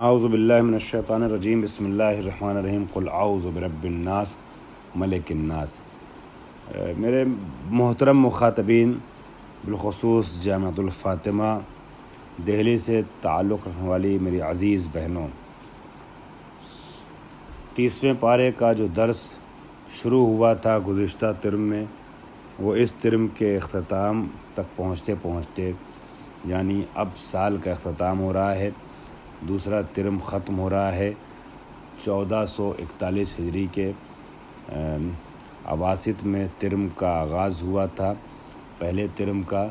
اعوذ باللہ من الشیطان الرجیم بسم اللہ الرحمن الرحیم قل اعوذ برب الناس ملک الناس۔ میرے محترم مخاطبین، بالخصوص جامعۃ الفاطمہ دہلی سے تعلق رکھنے والی میری عزیز بہنوں، 30ویں پارے کا جو درس شروع ہوا تھا گزشتہ ترم میں، وہ اس ترم کے اختتام تک پہنچتے یعنی اب سال کا اختتام ہو رہا ہے، دوسرا ترم ختم ہو رہا ہے۔ 1441 ہجری کے اواسط میں ترم کا آغاز ہوا تھا پہلے ترم کا،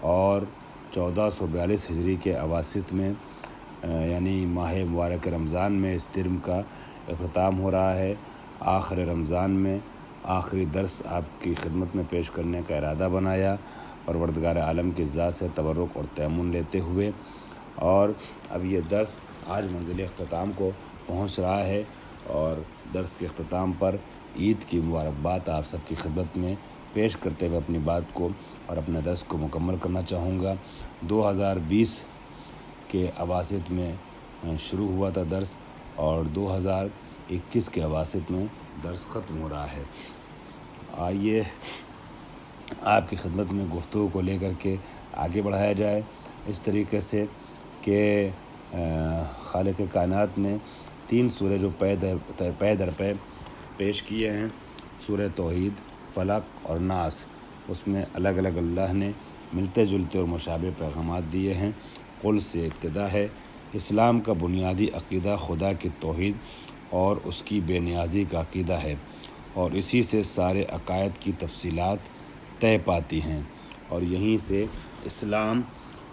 اور 1442 ہجری کے اواسط میں یعنی ماہ مبارک رمضان میں اس ترم کا اختتام ہو رہا ہے۔ آخر رمضان میں آخری درس آپ کی خدمت میں پیش کرنے کا ارادہ بنایا، پروردگار عالم کی ذات سے تبرک اور تیمن لیتے ہوئے، اور اب یہ درس آج منزل اختتام کو پہنچ رہا ہے، اور درس کے اختتام پر عید کی مبارکباد آپ سب کی خدمت میں پیش کرتے ہوئے اپنی بات کو اور اپنے درس کو مکمل کرنا چاہوں گا۔ 2020 کے اواسط میں شروع ہوا تھا درس، اور 2021 کے اواسط میں درس ختم ہو رہا ہے۔ آئیے آپ کی خدمت میں گفتگو کو لے کر کے آگے بڑھایا جائے، اس طریقے سے کہ خالق کائنات نے 3 سورے جو پے در پے پیش کیے ہیں، سورہ توحید، فلق اور ناس، اس میں الگ الگ اللہ نے ملتے جلتے اور مشابہ پیغامات دیے ہیں۔ قل سے ابتدا ہے۔ اسلام کا بنیادی عقیدہ خدا کی توحید اور اس کی بے نیازی کا عقیدہ ہے، اور اسی سے سارے عقائد کی تفصیلات طے پاتی ہیں، اور یہیں سے اسلام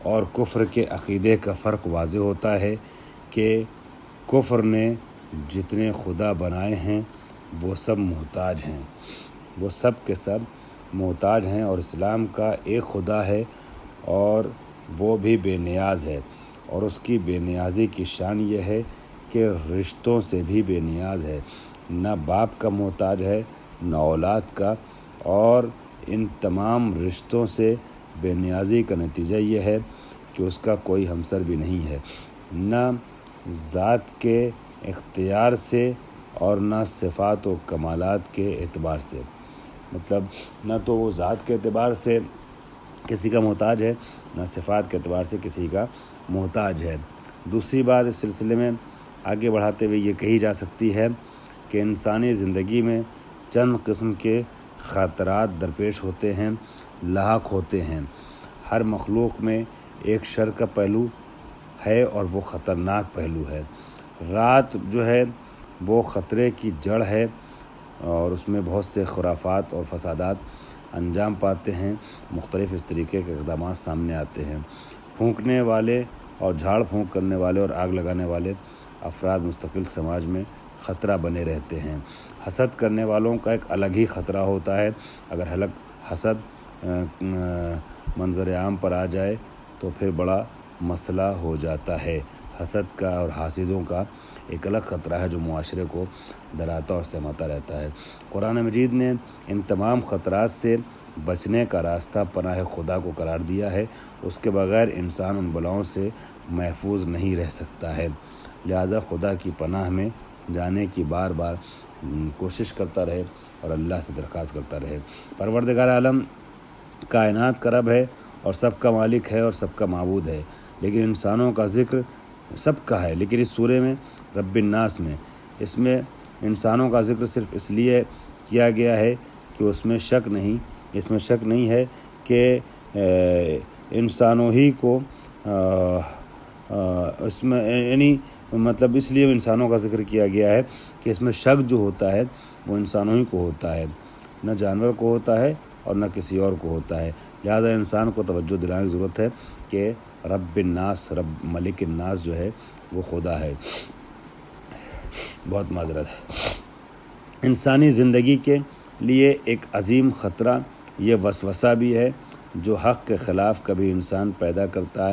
اور کفر کے عقیدے کا فرق واضح ہوتا ہے کہ کفر نے جتنے خدا بنائے ہیں وہ سب محتاج ہیں، وہ سب کے سب محتاج ہیں، اور اسلام کا ایک خدا ہے اور وہ بھی بے نیاز ہے، اور اس کی بے نیازی کی شان یہ ہے کہ رشتوں سے بھی بے نیاز ہے، نہ باپ کا محتاج ہے نہ اولاد کا، اور ان تمام رشتوں سے بے نیازی کا نتیجہ یہ ہے کہ اس کا کوئی ہمسر بھی نہیں ہے، نہ ذات کے اختیار سے اور نہ صفات و کمالات کے اعتبار سے، مطلب نہ تو وہ ذات کے اعتبار سے کسی کا محتاج ہے، نہ صفات کے اعتبار سے کسی کا محتاج ہے۔ دوسری بات اس سلسلے میں آگے بڑھاتے ہوئے یہ کہی جا سکتی ہے کہ انسانی زندگی میں چند قسم کے خطرات درپیش ہوتے ہیں، لاحق ہوتے ہیں۔ ہر مخلوق میں ایک شر کا پہلو ہے اور وہ خطرناک پہلو ہے۔ رات جو ہے وہ خطرے کی جڑ ہے، اور اس میں بہت سے خرافات اور فسادات انجام پاتے ہیں، مختلف اس طریقے کے اقدامات سامنے آتے ہیں۔ پھونکنے والے اور جھاڑ پھونک کرنے والے اور آگ لگانے والے افراد مستقل سماج میں خطرہ بنے رہتے ہیں۔ حسد کرنے والوں کا ایک الگ ہی خطرہ ہوتا ہے۔ اگر حسد منظر عام پر آ جائے تو پھر بڑا مسئلہ ہو جاتا ہے۔ حسد کا اور حاسدوں کا ایک الگ خطرہ ہے جو معاشرے کو ڈراتا اور سہماتا رہتا ہے۔ قرآن مجید نے ان تمام خطرات سے بچنے کا راستہ پناہ خدا کو قرار دیا ہے، اس کے بغیر انسان ان بلاؤں سے محفوظ نہیں رہ سکتا ہے، لہذا خدا کی پناہ میں جانے کی بار بار کوشش کرتا رہے اور اللہ سے درخواست کرتا رہے۔ پروردگار عالم کائنات کا رب ہے اور سب کا مالک ہے اور سب کا معبود ہے، لیکن انسانوں کا ذکر سب کا ہے، لیکن اس سورے میں رب الناس میں اس میں انسانوں کا ذکر صرف اس لیے کیا گیا ہے کہ اس میں شک نہیں ہے کہ انسانوں ہی کو اس میں یعنی مطلب اس لیے انسانوں کا ذکر کیا گیا ہے کہ اس میں شک جو ہوتا ہے وہ انسانوں ہی کو ہوتا ہے، نہ جانور کو ہوتا ہے اور نہ کسی اور کو ہوتا ہے، لہذا انسان کو توجہ دلانے کی ضرورت ہے کہ رب الناس، رب ملک الناس جو ہے وہ خدا ہے۔ بہت معذرت ہے۔ انسانی زندگی کے لیے ایک عظیم خطرہ یہ وسوسہ بھی ہے جو حق کے خلاف کبھی انسان پیدا کرتا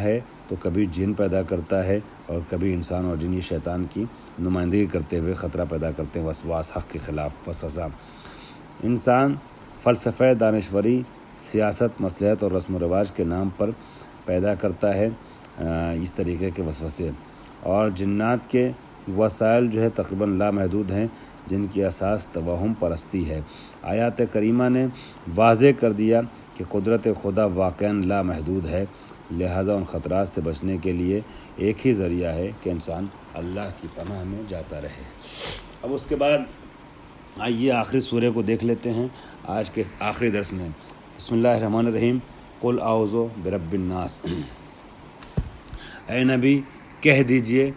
ہے تو کبھی جن پیدا کرتا ہے، اور کبھی انسان اور جن شیطان کی نمائندگی کرتے ہوئے خطرہ پیدا کرتے ہیں۔ وسواس حق کے خلاف وسوسہ انسان فلسفہ، دانشوری، سیاست، مصلحت اور رسم و رواج کے نام پر پیدا کرتا ہے اس طریقے کے وسوسے، اور جنات کے وسائل جو ہے تقریباً لامحدود ہیں جن کی اساس توہم پرستی ہے۔ آیات کریمہ نے واضح کر دیا کہ قدرت خدا واقعاً لامحدود ہے، لہٰذا ان خطرات سے بچنے کے لیے ایک ہی ذریعہ ہے کہ انسان اللہ کی پناہ میں جاتا رہے۔ اب اس کے بعد آئیے آخری سورہ کو دیکھ لیتے ہیں آج کے آخری درس میں۔ بسم اللہ الرحمن الرحیم۔ قل اعوذ برب الناس، اے نبی کہہ دیجئے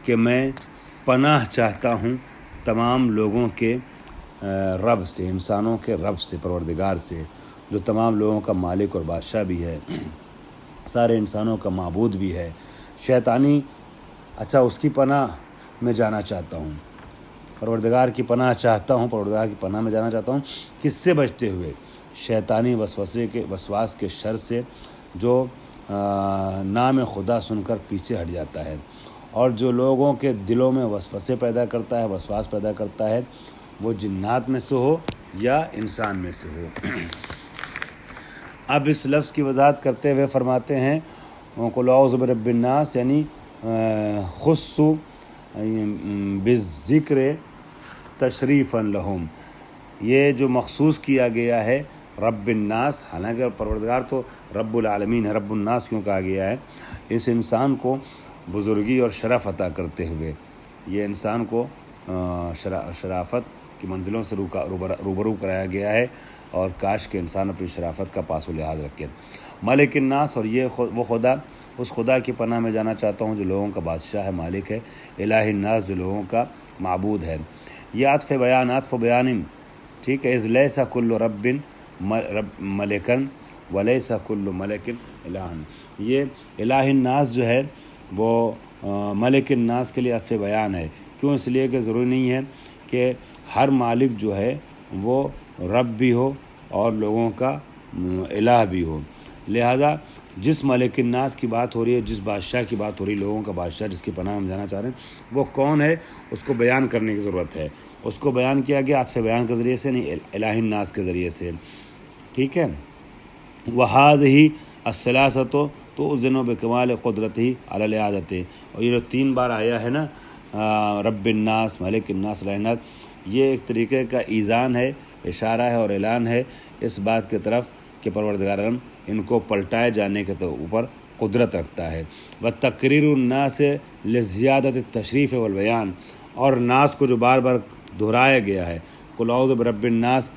کہ میں پناہ چاہتا ہوں تمام لوگوں کے رب سے، انسانوں کے رب سے، پروردگار سے، جو تمام لوگوں کا مالک اور بادشاہ بھی ہے، سارے انسانوں کا معبود بھی ہے۔ شیطانی اس کی پناہ میں جانا چاہتا ہوں، پروردگار کی پناہ چاہتا ہوں، پروردگار کی پناہ میں جانا چاہتا ہوں۔ کس سے بچتے ہوئے؟ شیطانی وسواس کے شر سے جو نام خدا سن کر پیچھے ہٹ جاتا ہے، اور جو لوگوں کے دلوں میں وسوسے پیدا کرتا ہے، وسواس پیدا کرتا ہے، وہ جنات میں سے ہو یا انسان میں سے ہو۔ اب اس لفظ کی وضاحت کرتے ہوئے فرماتے ہیں قل اعوذ برب الناس، یعنی خص بالذکر تشریفا لہم، یہ جو مخصوص کیا گیا ہے رب الناس، حالانکہ پروردگار تو رب العالمین ہے، رب الناس کیوں کہا گیا ہے؟ اس انسان کو بزرگی اور شرف عطا کرتے ہوئے، یہ انسان کو شرافت کی منزلوں سے روبرو کرایا گیا ہے، اور کاش کہ انسان اپنی شرافت کا پاس و لحاظ رکھے۔ ملک الناس، اور یہ وہ خدا، اس خدا کی پناہ میں جانا چاہتا ہوں جو لوگوں کا بادشاہ ہے، مالک ہے۔ الہ الناس، جو لوگوں کا معبود ہے۔ یہ عطف بیان، ٹھیک ہے۔ اذ لیس کل رب ملکن ولیس کل ملک الہ، یہ الہ الناس جو ہے وہ ملک الناس کے لیے عطف بیان ہے۔ کیوں؟ اس لیے کہ ضروری نہیں ہے کہ ہر مالک جو ہے وہ رب بھی ہو اور لوگوں کا الہ بھی ہو، لہذا جس ملک الناس کی بات ہو رہی ہے، جس بادشاہ کی بات ہو رہی ہے، لوگوں کا بادشاہ جس کی پناہ ہم جانا چاہ رہے ہیں، وہ کون ہے اس کو بیان کرنے کی ضرورت ہے۔ اس کو بیان کیا گیا عطف بیان کے ذریعے سے، نہیں الہ الناس کے ذریعے سے، ٹھیک ہے۔ وَهَذِهِ الثَّلَاثَةُ تُؤْذِنُ بِكَمَالِ قُدْرَتِهِ عَلَى الْعِبَادَةِ، اور یہ جو 3 بار آیا ہے نا رب الناس، ملک الناس، الہ الناس، یہ ایک طریقے کا ایذان ہے، اشارہ ہے اور اعلان ہے اس بات کی طرف کہ پروردگار عالم ان کو پلٹائے جانے کے اوپر قدرت رکھتا ہے۔ وَتَقْرِيرُ النَّاسِ لِزِيَادَةِ التَّشْرِيفِ وَالْبَيَانِ، اور ناس کو جو بار بار دہرایا گیا ہے، قُلْ اعوذ برب الناس،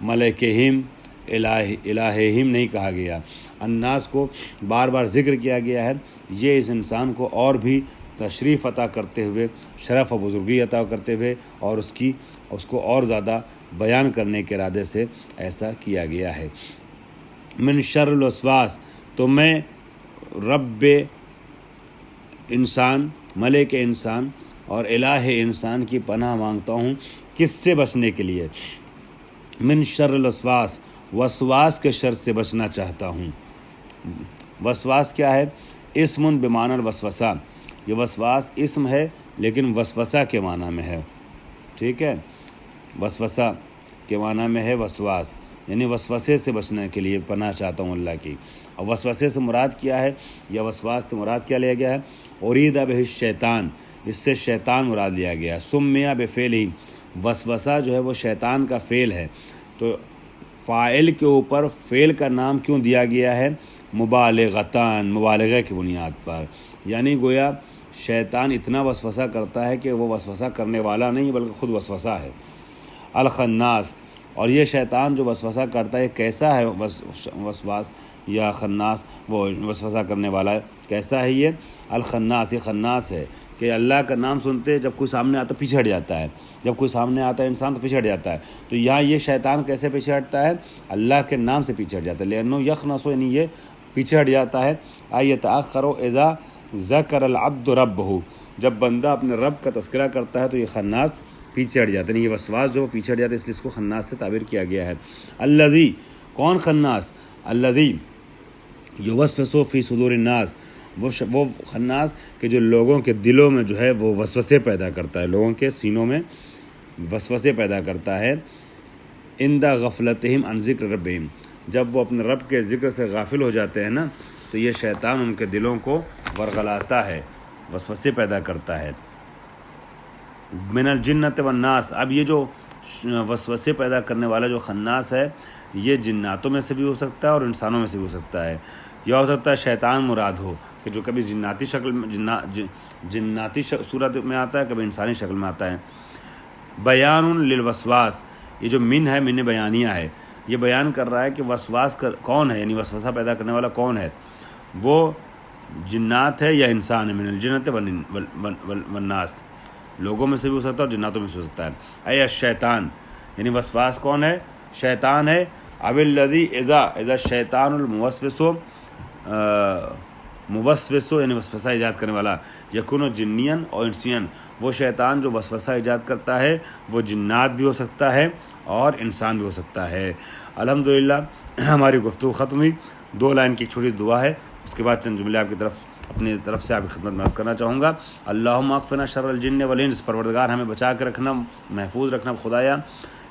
ملکہم، الہہم نہیں کہا گیا، الناس کو بار بار ذکر کیا گیا ہے، یہ اس انسان کو اور بھی تشریف عطا کرتے ہوئے، شرف و بزرگی عطا کرتے ہوئے، اور اس کو اور زیادہ بیان کرنے کے ارادے سے ایسا کیا گیا ہے۔ من شر الوسواس، تو میں رب انسان، ملک انسان اور الہ انسان کی پناہ مانگتا ہوں، کس سے بچنے کے لیے؟ من شر الوسواس، وسواس کے شر سے بچنا چاہتا ہوں۔ وسواس کیا ہے؟ اسم بمعنی الوسوسہ، یہ وسواس اسم ہے لیکن وسوسہ کے معنی میں ہے، ٹھیک ہے۔ وسوسہ کے معنی میں ہے وسواس، یعنی وسوسے سے بچنے کے لیے پناہ چاہتا ہوں اللہ کی۔ اور وسوسے سے مراد کیا ہے، یا وسواس سے مراد کیا لیا گیا ہے؟ ارید بہ الشیطان، اس سے شیطان مراد لیا گیا ہے۔ سمیہ بفعلہ، وسوسہ جو ہے وہ شیطان کا فعل ہے، تو فاعل کے اوپر فعل کا نام کیوں دیا گیا ہے؟ مبالغتاً، مبالغہ کی بنیاد پر، یعنی گویا شیطان اتنا وسوسہ کرتا ہے کہ وہ وسوسہ کرنے والا نہیں بلکہ خود وسوسہ ہے۔ الخناس، اور یہ شیطان جو وسوسہ کرتا ہے کیسا ہے؟ وسواس یا خناس، وہ وسوسہ کرنے والا ہے، کیسا ہے یہ؟ الخناس، یہ خناس ہے کہ اللہ کا نام سنتے جب کوئی سامنے آتا پیچھے ہٹ جاتا ہے، جب کوئی سامنے آتا ہے انسان تو پیچھے ہٹ جاتا ہے۔ تو یہاں یہ شیطان کیسے پیچھے ہٹتا ہے؟ اللہ کے نام سے پیچھے ہٹ جاتا ہے، لأنه یخنس، یعنی یہ پیچھے ہٹ جاتا ہے۔ یتأخر اذا ذکر العبد ربہ، جب بندہ اپنے رب کا تذکرہ کرتا ہے تو یہ خناس پیچھے ہٹ جاتا ہے، یہ وسواس جو پیچھے ہٹ جاتا ہے، اس لیے اس کو خناس سے تعبیر کیا گیا ہے۔ الذی، کون خناس؟ الذی یوسوس فی صدور الناس، وہ خناس کہ جو لوگوں کے دلوں میں جو ہے وہ وسوسے پیدا کرتا ہے، لوگوں کے سینوں میں وسوسے پیدا کرتا ہے۔ عند غفلتہم عن ذکر ربہم، جب وہ اپنے رب کے ذکر سے غافل ہو جاتے ہیں نا، تو یہ شیطان ان کے دلوں کو ورغلاتا ہے، وسوسے پیدا کرتا ہے. من الجنت والناس، اب یہ جو وسوسے پیدا کرنے والا جو خناس ہے یہ جناتوں میں سے بھی ہو سکتا ہے اور انسانوں میں سے بھی ہو سکتا ہے. یا ہو سکتا ہے شیطان مراد ہو کہ جو کبھی جناتی شکل میں جناتی صورت میں آتا ہے، کبھی انسانی شکل میں آتا ہے. بیان للوسواس، یہ جو من ہے من بیانیہ ہے، یہ بیان کر رہا ہے کہ وسواس کون ہے، یعنی وسوسہ پیدا کرنے والا کون ہے. وہ جنات ہے یا انسان ہے. من الجنت والناس، لوگوں میں سے بھی ہو سکتا ہے اور جناتوں میں سے ہو سکتا ہے. اے الشیطان، یعنی وسواس کون ہے؟ شیطان ہے. او الذی اذا شیطان الموسوس یعنی وسوسہ ایجاد کرنے والا، یکون جنین اور انسین، وہ شیطان جو وسوسہ ایجاد کرتا ہے وہ جنات بھی ہو سکتا ہے اور انسان بھی ہو سکتا ہے. الحمدللہ ہماری گفتگو ختم ہوئی. 2 لائن کی ایک چھوٹی دعا ہے، اس کے بعد چند جملے آپ کی اپنی طرف سے آپ کی خدمت میں عرض کرنا چاہوں گا. اللہم اکفنا شر الجن والانس، پروردگار ہمیں بچا کے رکھنا، محفوظ رکھنا خدایا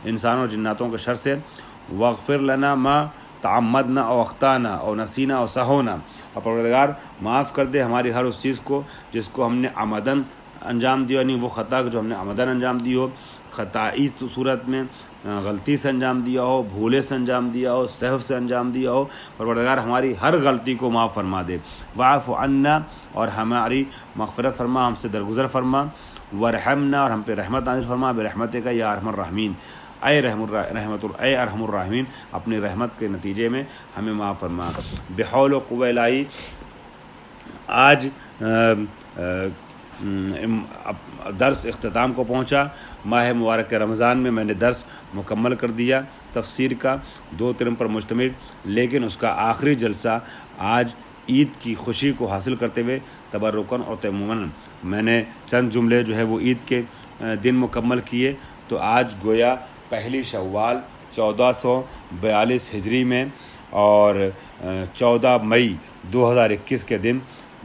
انسانوں اور جناتوں کے شر سے. واغفر لنا ما تعمدنا او اخطانا او نسینا او سہونا، اور پروردگار معاف کر دے ہماری ہر اس چیز کو جس کو ہم نے عمدن انجام دیا، یعنی وہ خطا جو ہم نے عمدن انجام دی ہو، خطائی صورت میں غلطی سے انجام دیا ہو، بھولے سے انجام دیا ہو، سہو سے انجام دیا ہو. پروردگار ہماری ہر غلطی کو معاف فرما دے. واعف عنا، اور ہماری مغفرت فرما، ہم سے درگزر فرما. ورحمنا، اور ہم پہ رحمت نازل فرما. برحمتک یا ارحم الراحمین، اے ارحم الراحمین، اپنی رحمت کے نتیجے میں ہمیں معاف فرما. بحول و قوہ الہی، آج درس اختتام کو پہنچا. ماہ مبارک رمضان میں نے درس مکمل کر دیا تفسیر کا 2 ترم پر مشتمل، لیکن اس کا آخری جلسہ آج عید کی خوشی کو حاصل کرتے ہوئے تبرکاً اور تیمماً میں نے چند جملے جو ہے وہ عید کے دن مکمل کیے. تو آج گویا 1 شوال 1442 ہجری میں اور 14 مئی 2021 کے دن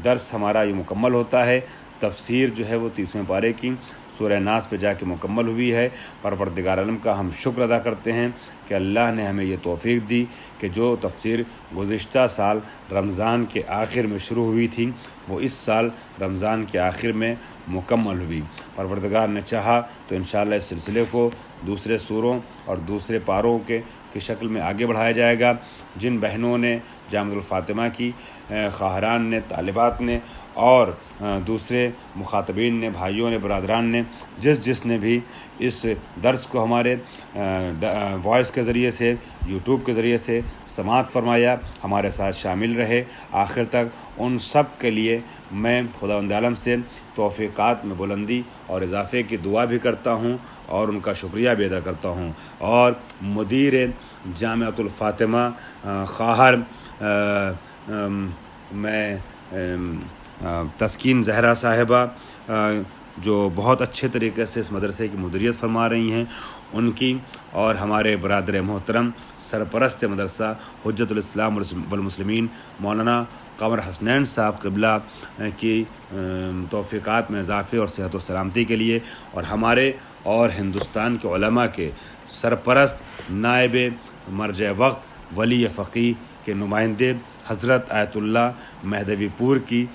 درس ہمارا یہ مکمل ہوتا ہے. تفسیر جو ہے وہ 30ویں پارے کی سورہ ناس پہ جا کے مکمل ہوئی ہے. پروردگار عالم کا ہم شکر ادا کرتے ہیں کہ اللہ نے ہمیں یہ توفیق دی کہ جو تفسیر گزشتہ سال رمضان کے آخر میں شروع ہوئی تھی وہ اس سال رمضان کے آخر میں مکمل ہوئی. پروردگار نے چاہا تو انشاءاللہ اس سلسلے کو دوسرے سوروں اور دوسرے پاروں کی شکل میں آگے بڑھایا جائے گا. جن بہنوں نے جامع الفاطمہ کی، خواہران نے، طالبات نے اور دوسرے مخاطبین نے، بھائیوں نے، برادران نے، جس نے بھی اس درس کو ہمارے وائس کے ذریعے سے، یوٹیوب کے ذریعے سے سماعت فرمایا، ہمارے ساتھ شامل رہے آخر تک، ان سب کے لیے میں خداوند عالم سے توفیقات میں بلندی اور اضافے کی دعا بھی کرتا ہوں اور ان کا شکریہ بھی ادا کرتا ہوں. اور مدیر جامعۃ الفاطمہ خواہر میں تسکین زہرا صاحبہ جو بہت اچھے طریقے سے اس مدرسے کی مدیریت فرما رہی ہیں، ان کی، اور ہمارے برادر محترم سرپرست مدرسہ حجت الاسلام والمسلمین مولانا قمر حسنین صاحب قبلہ کی توفیقات میں اضافے اور صحت و سلامتی کے لیے، اور ہمارے اور ہندوستان کے علماء کے سرپرست نائب مرجع وقت ولی فقیہ کے نمائندے حضرت آیت اللہ مہدوی پور کی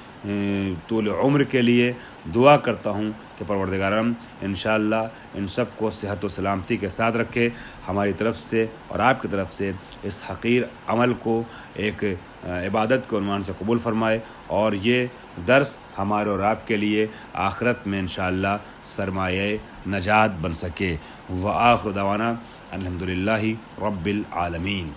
طول عمر کے لیے دعا کرتا ہوں کہ پروردگارم انشاءاللہ ان سب کو صحت و سلامتی کے ساتھ رکھے. ہماری طرف سے اور آپ کی طرف سے اس حقیر عمل کو ایک عبادت کے عنوان سے قبول فرمائے، اور یہ درس ہمارے اور آپ کے لیے آخرت میں انشاءاللہ سرمایہ نجات بن سکے. وآخر دعوانا الحمدللہ رب العالمین.